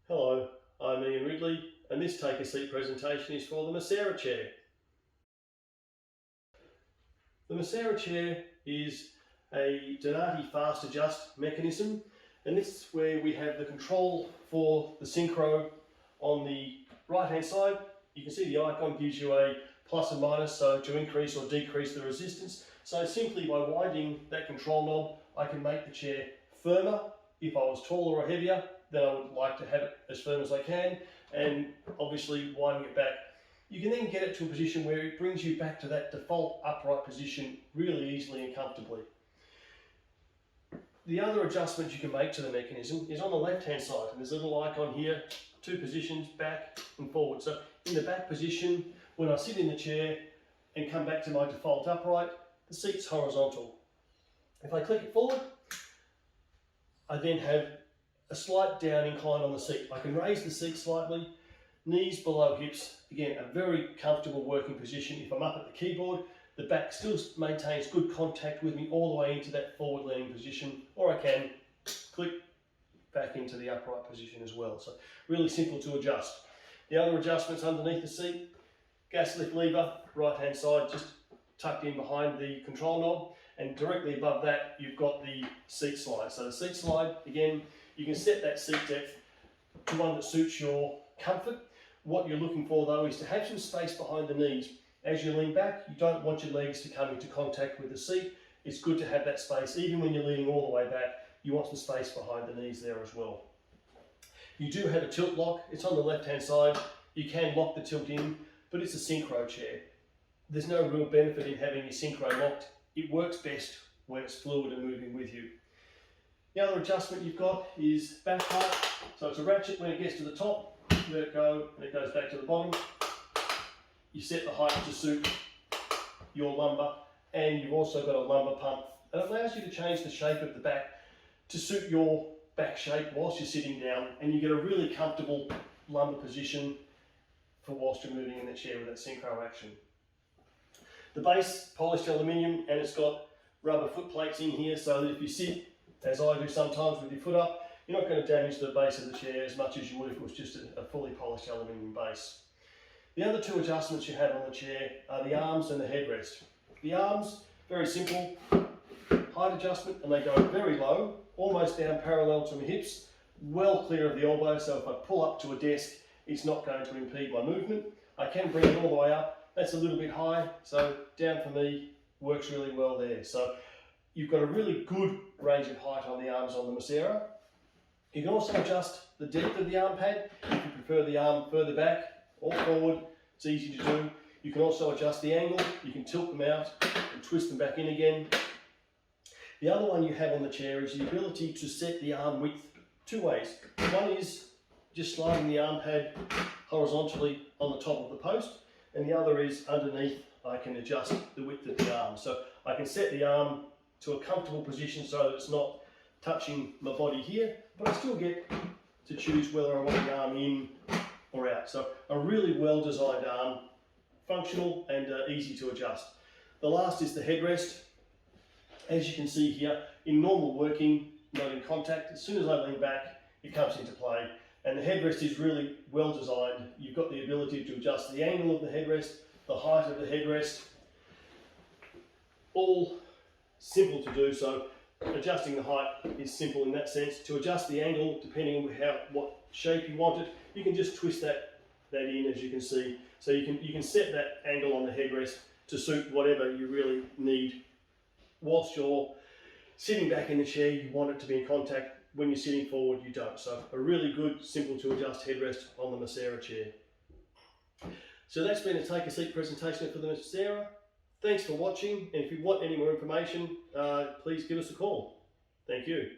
Hello, I'm Ian Ridley, and this Take a Seat presentation is for the Masera chair. The Masera chair is a Donati Fast Adjust mechanism, and this is where we have the control for the synchro on the right hand side. You can see the icon gives you a plus and minus, so to increase or decrease the resistance. So simply by winding that control knob, I can make the chair firmer. If I was taller or heavier, then I would like to have it as firm as I can, and obviously winding it back. You can then get it to a position where it brings you back to that default upright position really easily and comfortably. The other adjustment you can make to the mechanism is on the left hand side, and there's a little icon here, two positions, back and forward. So in the back position, when I sit in the chair and come back to my default upright, the seat's horizontal. If I click it forward, I then have a slight down incline on the seat. I can raise the seat slightly, knees below hips. Again, a very comfortable working position. If I'm up at the keyboard, the back still maintains good contact with me all the way into that forward leaning position, or I can click back into the upright position as well. So really simple to adjust. The other adjustments underneath the seat, gas lift lever, right hand side, just tucked in behind the control knob, and directly above that you've got the seat slide. So the seat slide, again, you can set that seat depth to one that suits your comfort. What you're looking for though is to have some space behind the knees. As you lean back, you don't want your legs to come into contact with the seat. It's good to have that space. Even when you're leaning all the way back, you want some space behind the knees there as well. You do have a tilt lock. It's on the left hand side. You can lock the tilt in, but it's a synchro chair. There's no real benefit in having your synchro locked. It works best when it's fluid and moving with you. The other adjustment you've got is back height. So it's a ratchet. When it gets to the top, you let it go and it goes back to the bottom. You set the height to suit your lumbar, and you've also got a lumbar pump that allows you to change the shape of the back to suit your back shape whilst you're sitting down, and you get a really comfortable lumbar position for whilst you're moving in the chair with that synchro action. The base, polished aluminium, and it's got rubber foot plates in here so that if you sit, as I do sometimes with your foot up, you're not going to damage the base of the chair as much as you would if it was just a fully polished aluminium base. The other two adjustments you have on the chair are the arms and the headrest. The arms, very simple, height adjustment, and they go very low, almost down parallel to my hips, well clear of the elbow, so if I pull up to a desk, it's not going to impede my movement. I can bring it all the way up. That's a little bit high, so down for me works really well there. So you've got a really good range of height on the arms on the Masera. You can also adjust the depth of the arm pad if you prefer the arm further back or forward. It's easy to do. You can also adjust the angle. You can tilt them out and twist them back in again. The other one you have on the chair is the ability to set the arm width two ways. One is just sliding the arm pad horizontally on the top of the post, and the other is underneath. I can adjust the width of the arm. So I can set the arm to a comfortable position so that it's not touching my body here, but I still get to choose whether I want the arm in or out. So a really well designed arm, functional and easy to adjust. The last is the headrest. As you can see here, in normal working, not in contact, as soon as I lean back, it comes into play. And the headrest is really well designed. You've got the ability to adjust the angle of the headrest, the height of the headrest, all simple to do. So adjusting the height is simple in that sense. To adjust the angle, depending on what shape you want it, you can just twist that in, as you can see. So you can set that angle on the headrest to suit whatever you really need. Whilst you're sitting back in the chair, you want it to be in contact. When you're sitting forward, you don't. So a really good, simple to adjust headrest on the Masera chair. So that's been a Take a Seat presentation for the Masera. Thanks for watching, and if you want any more information, please give us a call. Thank you.